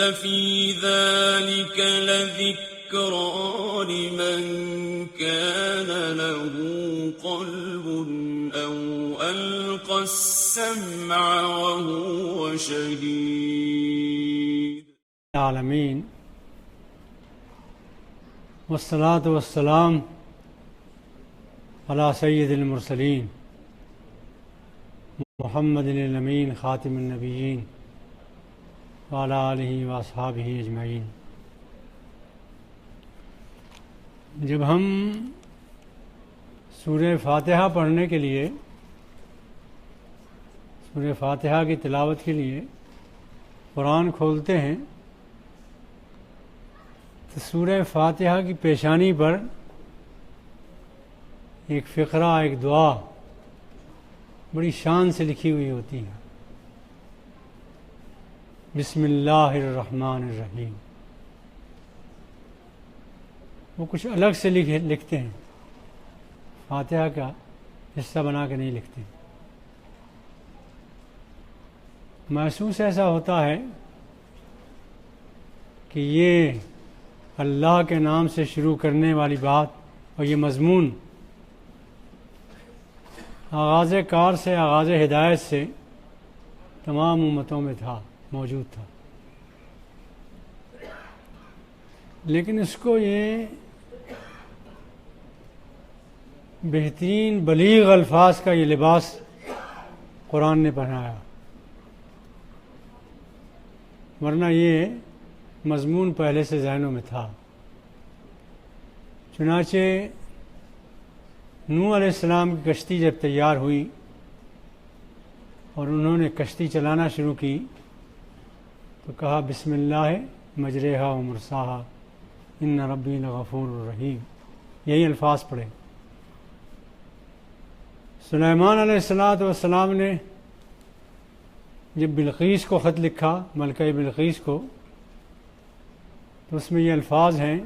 إن في ذلك لذكرى لمن كان له قلب أو ألقى السمع وهو شهيد. العالمین والصلاة والسلام علی سید المرسلین محمد الامین خاتم النبیین وعلی آلہ واصحابہ اجمعین. جب ہم سورہ فاتحہ پڑھنے کے لیے، سورہ فاتحہ کی تلاوت کے لیے قرآن کھولتے ہیں تو سورہ فاتحہ کی پیشانی پر ایک فقرہ، ایک دعا بڑی شان سے لکھی ہوئی ہوتی ہے. بسم اللہ الرحمن الرحیم. وہ کچھ الگ سے لکھتے ہیں، فاتحہ کا حصہ بنا کے نہیں لکھتے. محسوس ایسا ہوتا ہے کہ یہ اللہ کے نام سے شروع کرنے والی بات اور یہ مضمون آغاز کار سے، آغاز ہدایت سے تمام امتوں میں موجود تھا، لیکن اس کو یہ بہترین بلیغ الفاظ کا یہ لباس قرآن نے پہنایا، ورنہ یہ مضمون پہلے سے ذہنوں میں تھا. چنانچہ نوح علیہ السلام کی کشتی جب تیار ہوئی اور انہوں نے کشتی چلانا شروع کی تو کہا بسم اللہ مجریہا و مرساہا ان ربی لغفور الرحیم. یہی الفاظ پڑھے. سلیمان علیہ السلام نے جب بلقیس کو خط لکھا، ملکہ بلقیس کو، تو اس میں یہ الفاظ ہیں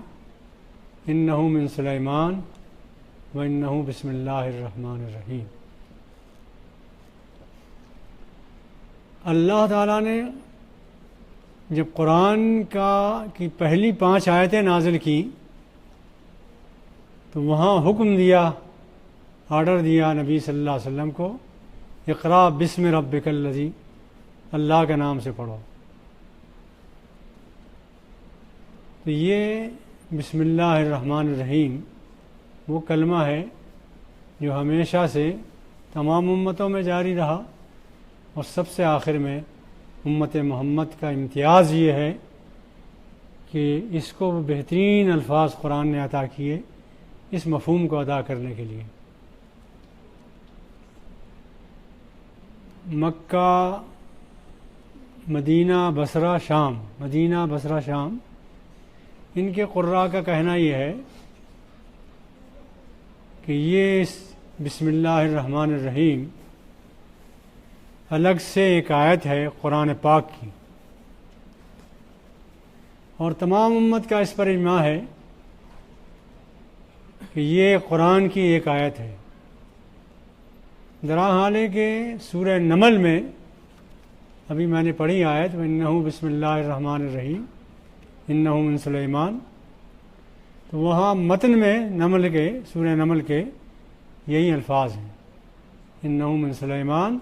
انہ من سلیمان و انہ بسم اللہ الرحمن الرحیم. اللہ تعالیٰ نے جب قرآن کی پہلی 5 آیتیں نازل کی تو وہاں حکم دیا، آرڈر دیا نبی صلی اللہ علیہ وسلم کو، اقرأ بسم ربک الذی، اللہ کے نام سے پڑھو. تو یہ بسم اللہ الرحمن الرحیم وہ کلمہ ہے جو ہمیشہ سے تمام امتوں میں جاری رہا، اور سب سے آخر میں امت محمد کا امتیاز یہ ہے کہ اس کو بہترین الفاظ قرآن نے عطا کیے اس مفہوم کو ادا کرنے کے لیے. مکہ، مدینہ، بصرہ، شام، مدینہ، بصرہ، شام، ان کے قراء کا کہنا یہ ہے کہ یہ بسم اللہ الرحمن الرحیم الگ سے ایک آیت ہے قرآن پاک کی، اور تمام امت کا اس پر اجماع ہے کہ یہ قرآن کی ایک آیت ہے. درا حال ہے کہ سورہ نمل میں ابھی میں نے پڑھی آیت وَإِنَّهُ بسم اللہ الرحمن الرحیم انہ من سلیمان، تو وہاں متن میں سورہ نمل کے یہی الفاظ ہیں انہ من سلیمان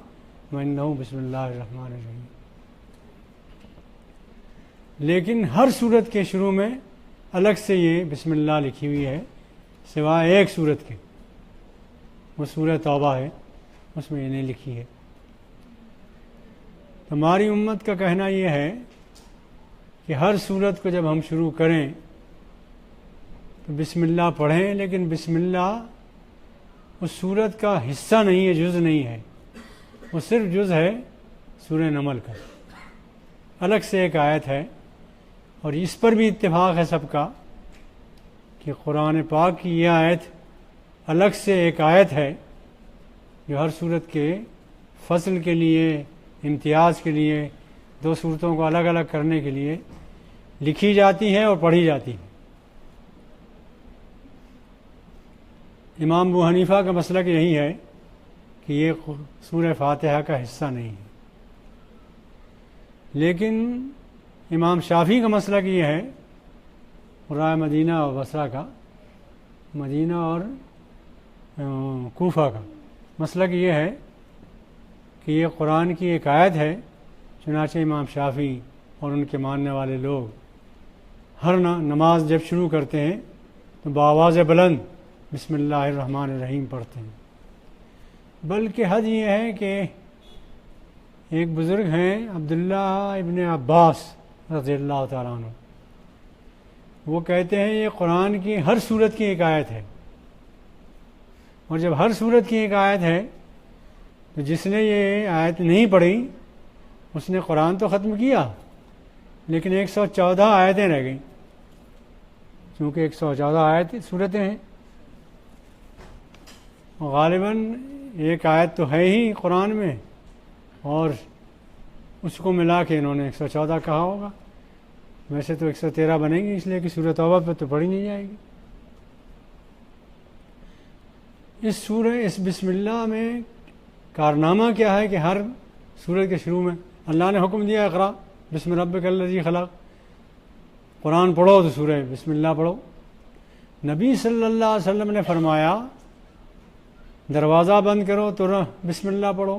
وانہ بسم اللہ الرحمن الرحیم. لیکن ہر صورت کے شروع میں الگ سے یہ بسم اللہ لکھی ہوئی ہے، سوائے ایک صورت کے، وہ سورہ توبہ ہے، اس میں یہ نہیں لکھی ہے. ہماری امت کا کہنا یہ ہے کہ ہر صورت کو جب ہم شروع کریں تو بسم اللہ پڑھیں، لیکن بسم اللہ اس صورت کا حصہ نہیں ہے، جز نہیں ہے، وہ صرف جز ہے سورہ نمل کا، الگ سے ایک آیت ہے. اور اس پر بھی اتفاق ہے سب کا کہ قرآن پاک کی یہ آیت الگ سے ایک آیت ہے جو ہر صورت کے فصل کے لیے، امتیاز کے لیے، 2 صورتوں کو الگ الگ کرنے کے لیے لکھی جاتی ہے اور پڑھی جاتی ہے. امام ابو حنیفہ کا مسلک یہی ہے کہ یہ سورہ فاتحہ کا حصہ نہیں ہے، لیکن امام شافعی کا مسلک یہ ہے، رائے مدینہ اور بصرہ کا، مدینہ اور کوفہ کا مسلک یہ ہے کہ یہ قرآن کی ایک آیت ہے، چنانچہ امام شافعی اور ان کے ماننے والے لوگ ہر نماز جب شروع کرتے ہیں تو بآواز بلند بسم اللہ الرحمن الرحیم پڑھتے ہیں۔ بلکہ حد یہ ہے کہ ایک بزرگ ہیں عبداللہ ابن عباس رضی اللہ تعالیٰ عنہ، وہ کہتے ہیں یہ قرآن کی ہر سورت کی ایک آیت ہے، اور جب ہر سورت کی ایک آیت ہے تو جس نے یہ آیت نہیں پڑھی اس نے قرآن تو ختم کیا لیکن 114 آیتیں رہ گئیں، چونکہ 114 آیت صورتیں ہیں، غالباً ایک آیت تو ہے ہی قرآن میں اور اس کو ملا کے انہوں نے 114 کہا ہوگا، ویسے تو 113 بنے گی، اس لیے کہ سورہ توبہ پہ تو پڑھی نہیں جائے گی۔ اس بسم اللہ میں کارنامہ کیا ہے کہ ہر سورت کے شروع میں اللہ نے حکم دیا اقرا بسم ربک الذی خلق، قرآن پڑھو تو سورہ بسم اللہ پڑھو۔ نبی صلی اللہ علیہ وسلم نے فرمایا دروازہ بند کرو تو بسم اللہ پڑھو،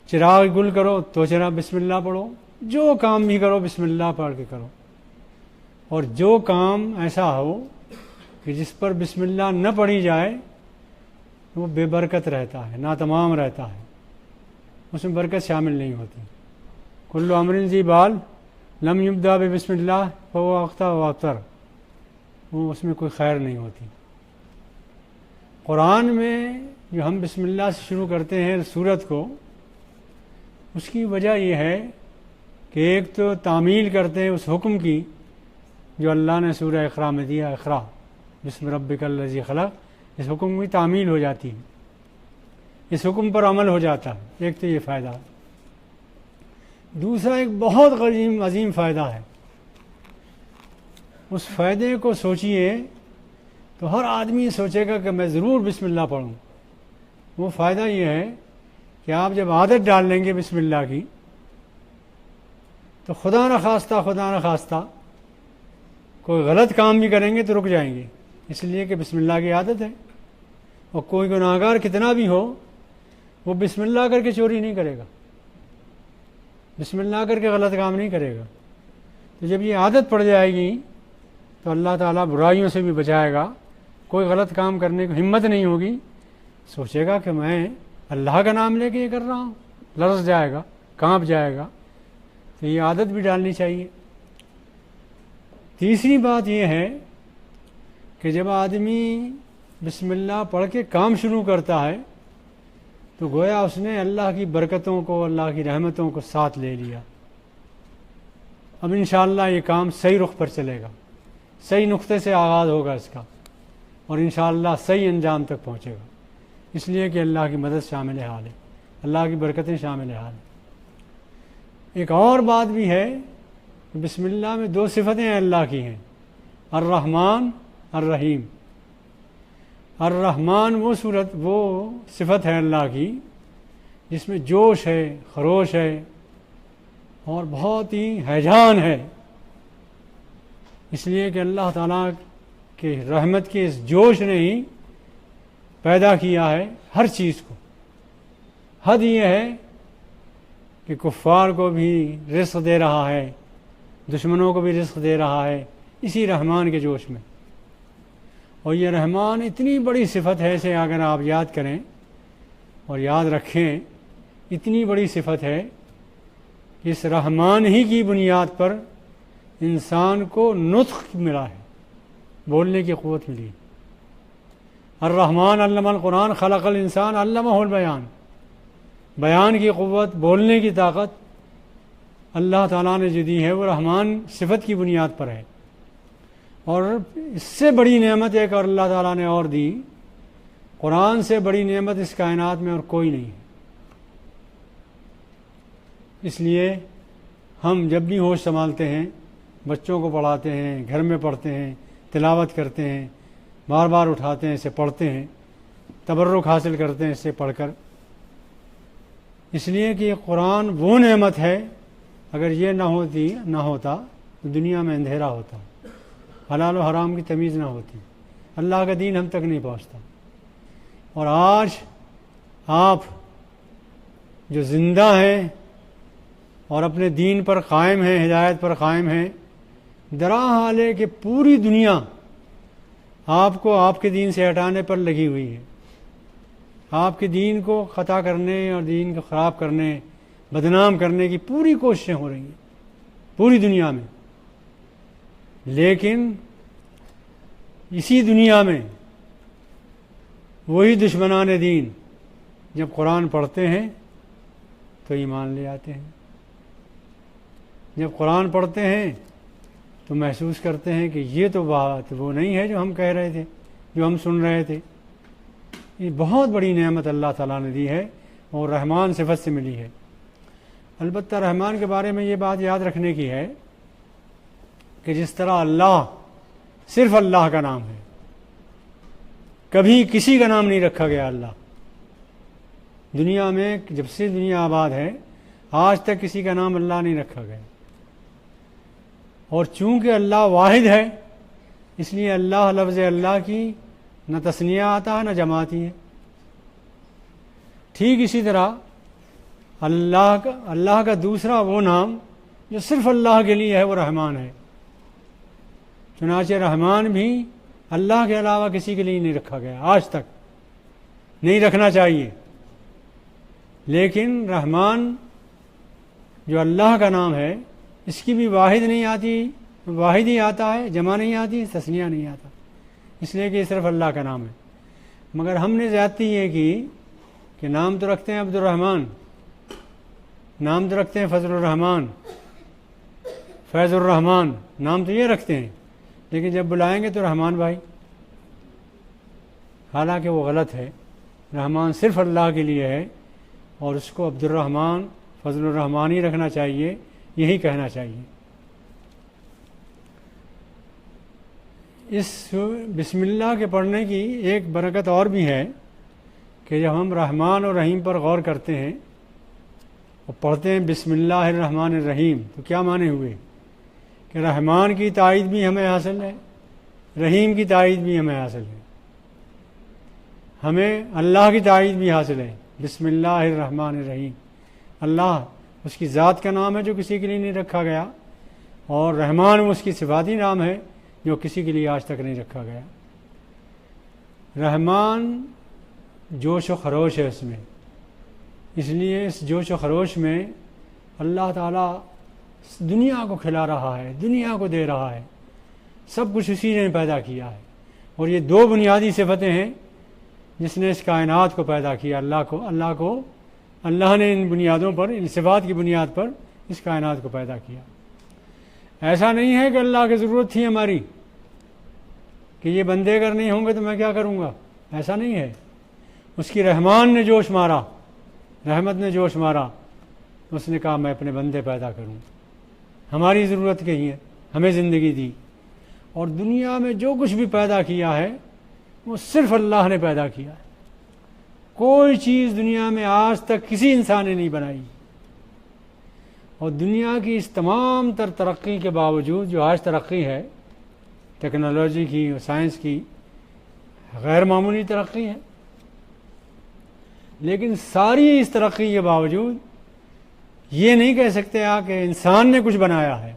چراغ گل کرو تو بسم اللہ پڑھو، جو کام بھی کرو بسم اللہ پڑھ کے کرو، اور جو کام ایسا ہو کہ جس پر بسم اللہ نہ پڑھی جائے وہ بے برکت رہتا ہے، ناتمام رہتا ہے، اس میں برکت شامل نہیں ہوتی۔ کل امر ذی بال لم یبدا بسم اللہ فهو اخطا و ابتر، وہ اس میں کوئی خیر نہیں ہوتی۔ قرآن میں جو ہم بسم اللہ سے شروع کرتے ہیں سورت کو، اس کی وجہ یہ ہے کہ ایک تو تعمیل کرتے ہیں اس حکم کی جو اللہ نے سورہ اقرا میں دیا، اقرا بسم ربک الذی خلق، اس حکم کی تعمیل ہو جاتی ہے، اس حکم پر عمل ہو جاتا ہے، ایک تو یہ فائدہ ہے۔ دوسرا ایک بہت عظیم فائدہ ہے، اس فائدے کو سوچئے تو ہر آدمی سوچے گا کہ میں ضرور بسم اللہ پڑھوں۔ وہ فائدہ یہ ہے کہ آپ جب عادت ڈال لیں گے بسم اللہ کی تو خدا نخواستہ کوئی غلط کام بھی کریں گے تو رک جائیں گے، اس لیے کہ بسم اللہ کی عادت ہے، اور کوئی گناہگار کتنا بھی ہو وہ بسم اللہ کر کے چوری نہیں کرے گا، بسم اللہ کر کے غلط کام نہیں کرے گا۔ تو جب یہ عادت پڑ جائے گی تو اللہ تعالیٰ برائیوں سے بھی بچائے گا، کوئی غلط کام کرنے کو ہمت نہیں ہوگی، سوچے گا کہ میں اللہ کا نام لے کے یہ کر رہا ہوں، لرز جائے گا، کانپ جائے گا۔ تو یہ عادت بھی ڈالنی چاہیے۔ تیسری بات یہ ہے کہ جب آدمی بسم اللہ پڑھ کے کام شروع کرتا ہے تو گویا اس نے اللہ کی برکتوں کو، اللہ کی رحمتوں کو ساتھ لے لیا۔ اب انشاءاللہ یہ کام صحیح رخ پر چلے گا، صحیح نقطے سے آغاز ہوگا اس کا، اور انشاءاللہ صحیح انجام تک پہنچے گا، اس لیے کہ اللہ کی مدد شامل حال ہے، اللہ کی برکتیں شامل حال ہیں۔ ایک اور بات بھی ہے کہ بسم اللہ میں 2 صفتیں اللہ کی ہیں، الرحمن الرحیم۔ الرحمن وہ صفت ہے اللہ کی جس میں جوش ہے، خروش ہے اور بہت ہی ہیجان ہے، اس لیے کہ اللہ تعالیٰ کے رحمت کے اس جوش نے ہی پیدا کیا ہے ہر چیز کو۔ حد یہ ہے کہ کفار کو بھی رزق دے رہا ہے، دشمنوں کو بھی رزق دے رہا ہے اسی رحمان کے جوش میں، اور یہ رحمان اتنی بڑی صفت ہے، اسے اگر آپ یاد کریں اور یاد رکھیں، اتنی بڑی صفت ہے کہ اس رحمان ہی کی بنیاد پر انسان کو نطق ملا ہے، بولنے کی قوت ملی۔ الرحمن علم القرآن خلق الانسان علمہ البیان، بیان کی قوت، بولنے کی طاقت اللہ تعالیٰ نے جو دی ہے وہ رحمان صفت کی بنیاد پر ہے۔ اور اس سے بڑی نعمت ایک اور اللہ تعالیٰ نے اور دی، قرآن سے بڑی نعمت اس کائنات میں اور کوئی نہیں ہے۔ اس لیے ہم جب بھی ہوش سنبھالتے ہیں، بچوں کو پڑھاتے ہیں، گھر میں پڑھتے ہیں، تلاوت کرتے ہیں، بار بار اٹھاتے ہیں، اسے پڑھتے ہیں، تبرک حاصل کرتے ہیں اس سے پڑھ کر، اس لیے کہ یہ قرآن وہ نعمت ہے اگر یہ نہ ہوتا تو دنیا میں اندھیرا ہوتا، حلال و حرام کی تمیز نہ ہوتی، اللہ کا دین ہم تک نہیں پہنچتا۔ اور آج آپ جو زندہ ہیں اور اپنے دین پر قائم ہیں، ہدایت پر قائم ہیں، درا حال ہے کہ پوری دنیا آپ کو آپ کے دین سے ہٹانے پر لگی ہوئی ہے، آپ کے دین کو خطا کرنے اور دین کو خراب کرنے، بدنام کرنے کی پوری کوششیں ہو رہی ہیں پوری دنیا میں۔ لیکن اسی دنیا میں وہی دشمنان دین جب قرآن پڑھتے ہیں تو ایمان لے آتے ہیں، جب قرآن پڑھتے ہیں تو محسوس کرتے ہیں کہ یہ تو بات وہ نہیں ہے جو ہم کہہ رہے تھے، جو ہم سن رہے تھے۔ یہ بہت بڑی نعمت اللہ تعالیٰ نے دی ہے اور رحمان صفت سے ملی ہے۔ البتہ رحمان کے بارے میں یہ بات یاد رکھنے کی ہے کہ جس طرح اللہ صرف اللہ کا نام ہے، کبھی کسی کا نام نہیں رکھا گیا اللہ۔ دنیا میں جب سے دنیا آباد ہے آج تک کسی کا نام اللہ نہیں رکھا گیا، اور چونکہ اللہ واحد ہے اس لیے اللہ لفظ اللہ کی نہ تثنیہ آتا ہے نہ جماعتی ہے۔ ٹھیک اسی طرح اللہ کا دوسرا وہ نام جو صرف اللہ کے لیے ہے وہ رحمان ہے۔ چنانچہ رحمان بھی اللہ کے علاوہ کسی کے لیے نہیں رکھا گیا، آج تک نہیں رکھنا چاہیے۔ لیکن رحمان جو اللہ کا نام ہے اس کی بھی واحد نہیں آتی، واحد ہی آتا ہے، جمع نہیں آتی، تثنیہ نہیں آتا، اس لیے کہ یہ صرف اللہ کا نام ہے۔ مگر ہم نے زیادتی یہ کی کہ نام تو رکھتے ہیں عبد الرحمن، نام تو رکھتے ہیں فضل الرحمن، فیض الرحمن، نام تو یہ رکھتے ہیں، لیکن جب بلائیں گے تو رحمان بھائی، حالانکہ وہ غلط ہے۔ رحمان صرف اللہ کے لیے ہے اور اس کو عبد الرحمن فضل الرحمن ہی رکھنا چاہیے، یہی کہنا چاہیے۔ اس بسم اللہ کے پڑھنے کی ایک برکت اور بھی ہے کہ جب ہم رحمان اور رحیم پر غور کرتے ہیں اور پڑھتے ہیں بسم اللہ الرحمن الرحیم، تو کیا معنی ہوئے کہ رحمان کی تائید بھی ہمیں حاصل ہے، رحیم کی تائید بھی ہمیں حاصل ہے، ہمیں اللہ کی تائید بھی حاصل ہے۔ بسم اللہ الرحمن الرحیم، اللہ اس کی ذات کا نام ہے جو کسی کے لیے نہیں رکھا گیا، اور رحمان اس کی صفاتی نام ہے جو کسی کے لیے آج تک نہیں رکھا گیا۔ رحمان جوش و خروش ہے اس میں، اس لیے اس جوش و خروش میں اللہ تعالیٰ دنیا کو کھلا رہا ہے، دنیا کو دے رہا ہے، سب کچھ اسی نے پیدا کیا ہے۔ اور یہ دو بنیادی صفتیں ہیں جس نے اس کائنات کو پیدا کیا، اللہ نے ان بنیادوں پر، ان صفات کی بنیاد پر اس کائنات کو پیدا کیا۔ ایسا نہیں ہے کہ اللہ کی ضرورت تھی ہماری کہ یہ بندے اگر نہیں ہوں گے تو میں کیا کروں گا، ایسا نہیں ہے۔ اس کی رحمان نے جوش مارا، رحمت نے جوش مارا، اس نے کہا میں اپنے بندے پیدا کروں، ہماری ضرورت کہیں ہے، ہمیں زندگی دی۔ اور دنیا میں جو کچھ بھی پیدا کیا ہے وہ صرف اللہ نے پیدا کیا ہے، کوئی چیز دنیا میں آج تک کسی انسان نے نہیں بنائی۔ اور دنیا کی اس تمام تر ترقی کے باوجود جو آج ترقی ہے ٹیکنالوجی کی اور سائنس کی، غیر معمولی ترقی ہے، لیکن ساری اس ترقی کے باوجود یہ نہیں کہہ سکتے آپ کہ انسان نے کچھ بنایا ہے۔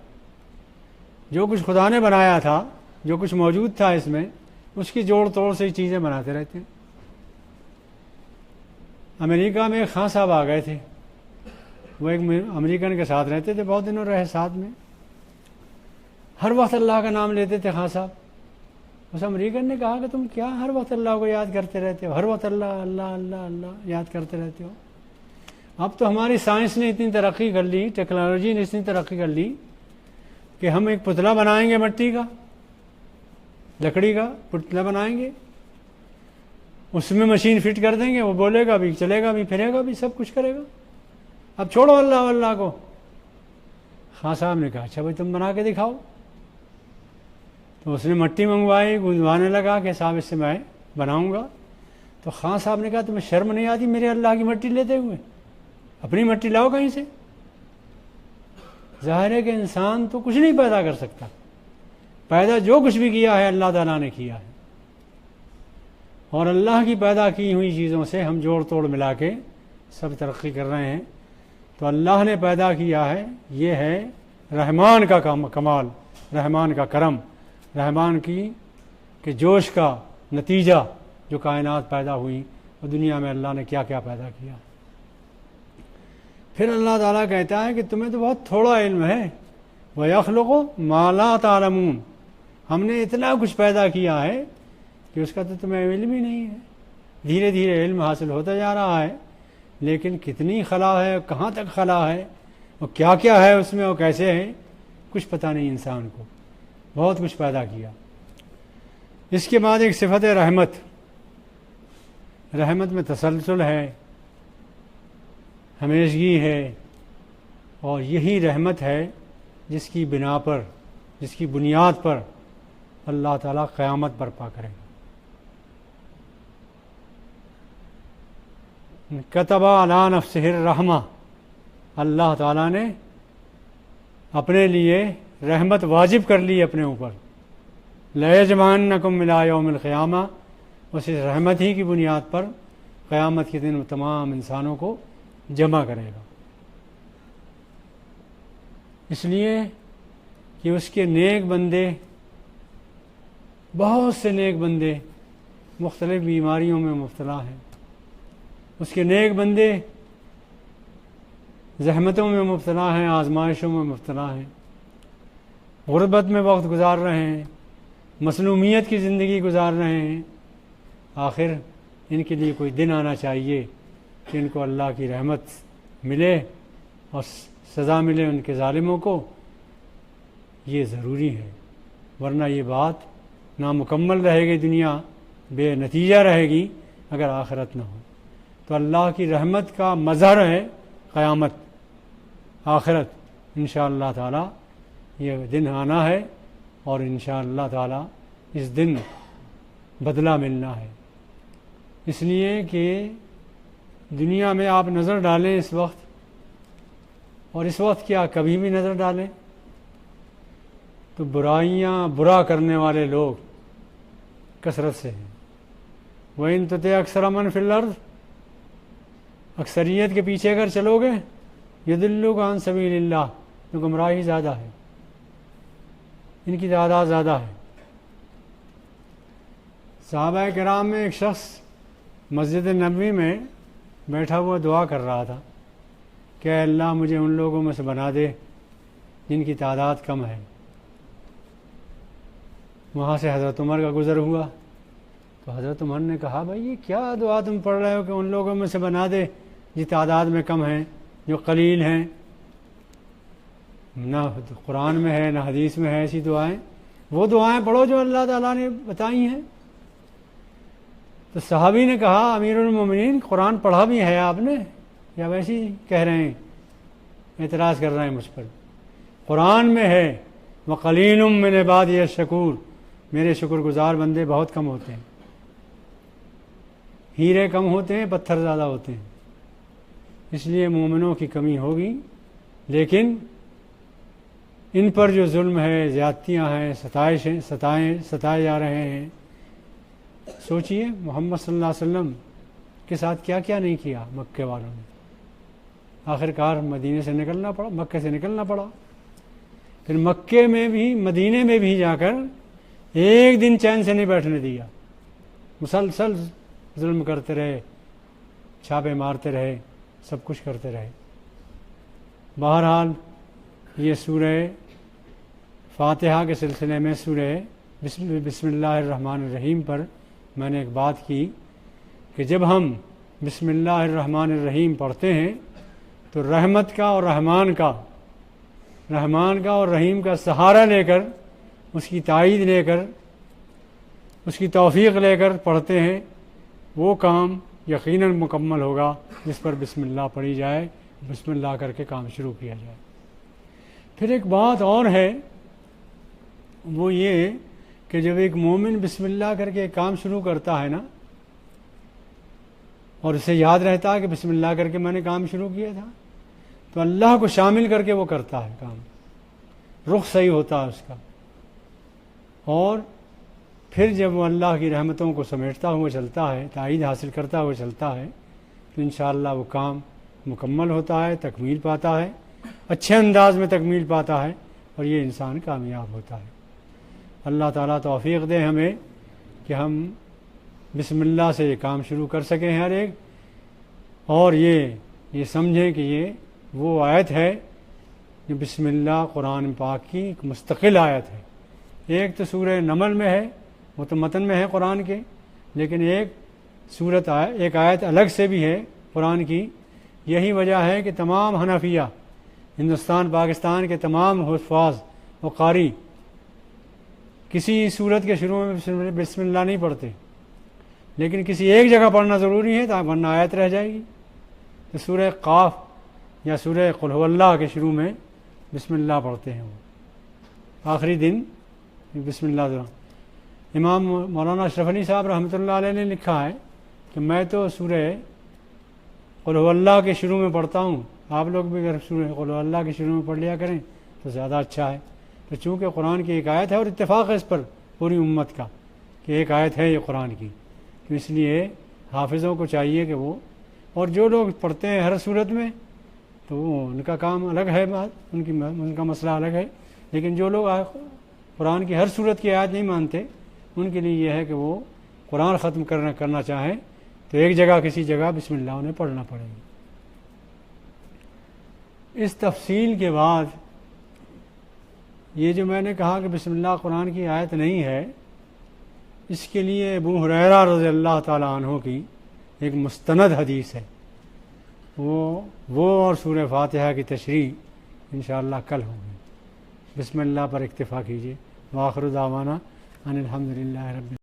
جو کچھ خدا نے بنایا تھا، جو کچھ موجود تھا اس میں، اس کی جوڑ توڑ سے چیزیں بناتے رہتے ہیں۔ امریکہ میں ایک خان صاحب آ گئے تھے، وہ ایک امریکن کے ساتھ رہتے تھے، بہت دنوں رہے ساتھ میں، ہر وقت اللہ کا نام لیتے تھے خان صاحب۔ اس امریکن نے کہا کہ تم کیا ہر وقت اللہ کو یاد کرتے رہتے ہو، ہر وقت اللہ اللہ اللہ اللہ یاد کرتے رہتے ہو؟ اب تو ہماری سائنس نے اتنی ترقی کر لی، ٹیکنالوجی نے اتنی ترقی کر لی کہ ہم ایک پتلا بنائیں گے، مٹی کا، لکڑی کا پتلا بنائیں گے، اس میں مشین فٹ کر دیں گے، وہ بولے گا بھی، چلے گا بھی، پھرے گا بھی، سب کچھ کرے گا۔ اب چھوڑو اللہ کو۔ خان صاحب نے کہا اچھا بھائی تم بنا کے دکھاؤ۔ تو اس نے مٹی منگوائی، گندوانے لگا کہ صاحب اس سے میں بناؤں گا۔ تو خان صاحب نے کہا تمہیں شرم نہیں آتی میرے اللہ کی مٹی لیتے ہوئے؟ اپنی مٹی لاؤ کہیں سے۔ ظاہر ہے کہ انسان تو کچھ نہیں پیدا کر سکتا، پیدا جو کچھ بھی کیا ہے اللہ تعالیٰ نے کیا ہے، اور اللہ کی پیدا کی ہوئی چیزوں سے ہم جوڑ توڑ ملا کے سب ترقی کر رہے ہیں۔ تو اللہ نے پیدا کیا ہے، یہ ہے رحمان کا کمال، رحمان کا کرم، رحمان کی کہ جوش کا نتیجہ جو کائنات پیدا ہوئی، اور دنیا میں اللہ نے کیا کیا پیدا کیا۔ پھر اللہ تعالیٰ کہتا ہے کہ تمہیں تو بہت تھوڑا علم ہے، وَيَخْلُقُ مَا لَا تَعْلَمُونَ، ہم نے اتنا کچھ پیدا کیا ہے کہ اس کا تو تمہیں علم ہی نہیں ہے۔ دھیرے دھیرے علم حاصل ہوتا جا رہا ہے، لیکن کتنی خلا ہے، کہاں تک خلا ہے، اور کیا کیا ہے اس میں، اور کیسے ہے، کچھ پتہ نہیں انسان کو، بہت کچھ پیدا کیا۔ اس کے بعد ایک صفت ہے رحمت، رحمت میں تسلسل ہے، ہمیشگی ہے، اور یہی رحمت ہے جس کی بنا پر، جس کی بنیاد پر اللہ تعالیٰ قیامت برپا کرے گا۔ کتب علی نفسہ الرحمہ، اللہ تعالیٰ نے اپنے لیے رحمت واجب کر لی اپنے اوپر، لَيَجْمَعَنَّكُمْ إِلَىٰ يَوْمِ الْقِيَامَةِ، اس رحمت ہی کی بنیاد پر قیامت کے دن تمام انسانوں کو جمع کرے گا، اس لیے کہ اس کے نیک بندے، بہت سے نیک بندے مختلف بیماریوں میں مبتلا ہیں، اس کے نیک بندے زحمتوں میں مبتلا ہیں، آزمائشوں میں مبتلا ہیں، غربت میں وقت گزار رہے ہیں، مظلومیت کی زندگی گزار رہے ہیں۔ آخر ان کے لیے کوئی دن آنا چاہیے کہ ان کو اللہ کی رحمت ملے اور سزا ملے ان کے ظالموں کو، یہ ضروری ہے، ورنہ یہ بات نامکمل رہے گی، دنیا بے نتیجہ رہے گی اگر آخرت نہ ہو۔ تو اللہ کی رحمت کا مظہر ہے قیامت، آخرت، انشاءاللہ تعالی یہ دن آنا ہے، اور انشاءاللہ تعالی اس دن بدلہ ملنا ہے۔ اس لیے کہ دنیا میں آپ نظر ڈالیں اس وقت، اور اس وقت کیا کبھی بھی نظر ڈالیں، تو برائیاں، برا کرنے والے لوگ کثرت سے ہیں۔ وَإِن تُطِعْ أَكْثَرَ مَنْ فِي الْأَرْضِ، اکثریت کے پیچھے اگر چلو گے، يُضِلُّوكَ عَن سَبِيلِ اللَّهِ، تو گمراہی زیادہ ہے، ان کی تعداد زیادہ ہے۔ صحابہ کرام میں ایک شخص مسجد نبوی میں بیٹھا ہوا دعا کر رہا تھا کہ اے اللہ مجھے ان لوگوں میں سے بنا دے جن کی تعداد کم ہے۔ وہاں سے حضرت عمر کا گزر ہوا، تو حضرت عمر نے کہا بھائی یہ کیا دعا تم پڑھ رہے ہو کہ ان لوگوں میں سے بنا دے جو تعداد میں کم ہیں، جو قلیل ہیں؟ نہ قرآن میں ہے نہ حدیث میں ہے ایسی دعائیں، وہ دعائیں پڑھو جو اللہ تعالیٰ نے بتائی ہیں۔ تو صحابی نے کہا امیر المومنین قرآن پڑھا بھی ہے آپ نے یا ویسے ہی کہہ رہے ہیں، اعتراض کر رہے ہیں مجھ پر؟ قرآن میں ہے وَقَلِيلٌ مِّنْ عِبَادِيَ الشَّكُورُ، میرے شکر گزار بندے بہت کم ہوتے ہیں، ہیرے کم ہوتے ہیں، پتھر زیادہ ہوتے ہیں، اس لیے مومنوں کی کمی ہوگی، لیکن ان پر جو ظلم ہے، زیادتیاں ہیں، ستائے جا رہے ہیں۔ سوچئے محمد صلی اللہ علیہ وسلم کے ساتھ کیا کیا نہیں کیا مکے والوں نے، آخرکار مدینے سے نکلنا پڑا، مکے سے نکلنا پڑا، پھر مکے میں بھی مدینے میں بھی جا کر ایک دن چین سے نہیں بیٹھنے دیا، مسلسل ظلم کرتے رہے، چھاپے مارتے رہے، سب کچھ کرتے رہے۔ بہرحال یہ سورہ فاتحہ کے سلسلے میں سورہ بسم اللہ الرحمن الرحیم پر میں نے ایک بات کی کہ جب ہم بسم اللہ الرحمن الرحیم پڑھتے ہیں تو رحمت کا اور رحمان کا اور رحیم کا سہارا لے کر، اس کی تائید لے کر، اس کی توفیق لے کر پڑھتے ہیں، وہ کام یقیناً مکمل ہوگا جس پر بسم اللہ پڑھی جائے، بسم اللہ کر کے کام شروع کیا جائے۔ پھر ایک بات اور ہے، وہ یہ کہ جب ایک مومن بسم اللہ کر کے ایک کام شروع کرتا ہے نا، اور اسے یاد رہتا ہے کہ بسم اللہ کر کے میں نے کام شروع کیا تھا، تو اللہ کو شامل کر کے وہ کرتا ہے کام، رخ صحیح ہوتا ہے اس کا، اور پھر جب وہ اللہ کی رحمتوں کو سمیٹتا ہوا چلتا ہے، تائید حاصل کرتا ہوا چلتا ہے، تو انشاءاللہ وہ کام مکمل ہوتا ہے، تکمیل پاتا ہے، اچھے انداز میں تکمیل پاتا ہے، اور یہ انسان کامیاب ہوتا ہے۔ اللہ تعالیٰ توفیق دے ہمیں کہ ہم بسم اللہ سے یہ کام شروع کر سکیں ہر ایک، اور یہ سمجھیں کہ یہ وہ آیت ہے جو بسم اللہ قرآن پاک کی ایک مستقل آیت ہے۔ ایک تو سورہ نمل میں ہے، وہ تو متن میں ہے قرآن کے، لیکن ایک آیت الگ سے بھی ہے قرآن کی۔ یہی وجہ ہے کہ تمام حنفیہ ہندوستان پاکستان کے تمام حفاظ و قاری کسی صورت کے شروع میں بسم اللہ نہیں پڑھتے، لیکن کسی ایک جگہ پڑھنا ضروری ہے ورنہ آیت رہ جائے گی۔ تو سورہ قاف یا سورہ قل هو اللہ کے شروع میں بسم اللہ پڑھتے ہیں، وہ آخری دن بسم اللہ ضرور۔ امام مولانا اشرف علی صاحب رحمۃ اللہ علیہ نے لکھا ہے کہ میں تو سورہ قل هو اللہ کے شروع میں پڑھتا ہوں، آپ لوگ بھی اگر سورہ قل هو اللہ کے شروع میں پڑھ لیا کریں تو زیادہ اچھا ہے۔ تو چونکہ قرآن کی ایک آیت ہے اور اتفاق ہے اس پر پوری امت کا کہ ایک آیت ہے یہ قرآن کی، تو اس لیے حافظوں کو چاہیے کہ وہ، اور جو لوگ پڑھتے ہیں ہر صورت میں تو وہ ان کا کام الگ ہے، بات ان کا مسئلہ الگ ہے، لیکن جو لوگ قرآن کی ہر صورت کی آیت نہیں مانتے ان کے لیے یہ ہے کہ وہ قرآن ختم کرنا چاہیں تو ایک جگہ کسی جگہ بسم اللہ انہیں پڑھنا پڑے گا۔ اس تفصیل کے بعد یہ جو میں نے کہا کہ بسم اللہ قرآن کی آیت نہیں ہے، اس کے لیے ابو ہریرہ رضی اللہ تعالیٰ عنہ کی ایک مستند حدیث ہے، وہ اور سورہ فاتحہ کی تشریح انشاءاللہ کل ہوگی۔ بسم اللہ پر اکتفا کیجیے۔ وآخر دعوانا ان الحمدللہ رب